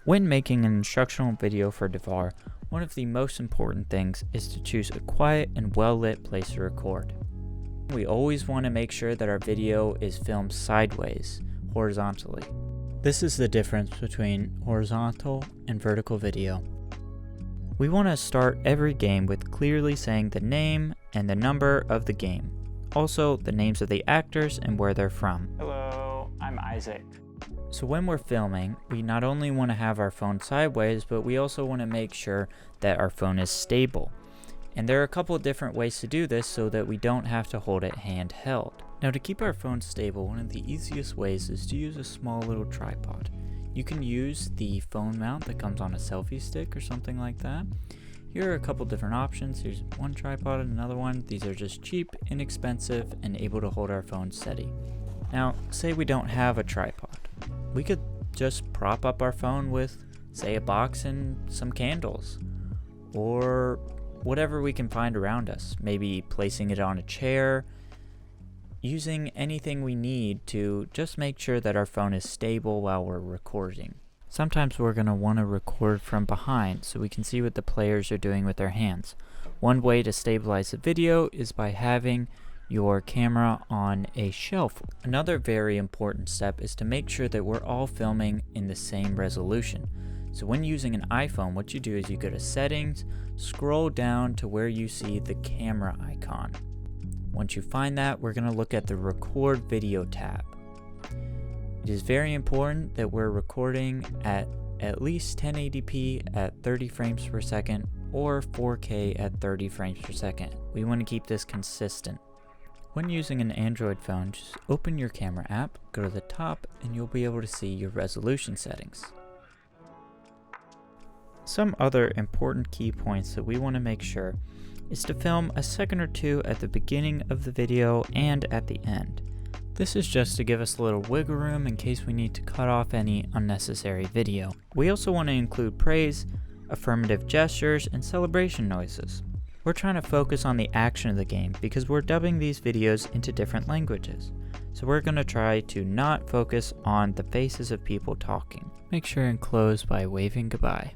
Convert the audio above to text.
When making an instructional video for Davar, one of the most important things is to choose a quiet and well-lit place to record. We always want to make sure that our video is filmed sideways, horizontally. This is the difference between horizontal and vertical video. We want to start every game with clearly saying the name and the number of the game. Also, the names of the actors and where they're from. Hello, I'm Isaac. So when we're filming, we not only want to have our phone sideways, but we also want to make sure that our phone is stable. And there are a couple of different ways to do this so that we don't have to hold it handheld. Now, to keep our phone stable, one of the easiest ways is to use a small little tripod. You can use the phone mount that comes on a selfie stick or something like that. Here are a couple different options. Here's one tripod and another one. These are just cheap, inexpensive, and able to hold our phone steady. Now, say we don't have a tripod. We could just prop up our phone with, say, a box and some candles, or whatever we can find around us. Maybe placing it on a chair, using anything we need to just make sure that our phone is stable while we're recording. Sometimes we're going to want to record from behind so we can see what the players are doing with their hands. One way to stabilize the video is by having your camera on a shelf. Another very important step is to make sure that we're all filming in the same resolution. So when using an iPhone, what you do is you go to settings, scroll down to where you see the camera icon. Once you find that, we're going to look at the record video tab. It is very important that we're recording at least 1080p at 30 frames per second or 4K at 30 frames per second. We want to keep this consistent. When using an Android phone, just open your camera app, go to the top, and you'll be able to see your resolution settings. Some other important key points that we want to make sure is to film a second or two at the beginning of the video and at the end. This is just to give us a little wiggle room in case we need to cut off any unnecessary video. We also want to include praise, affirmative gestures, and celebration noises. We're trying to focus on the action of the game because we're dubbing these videos into different languages. So we're going to try to not focus on the faces of people talking. Make sure and close by waving goodbye.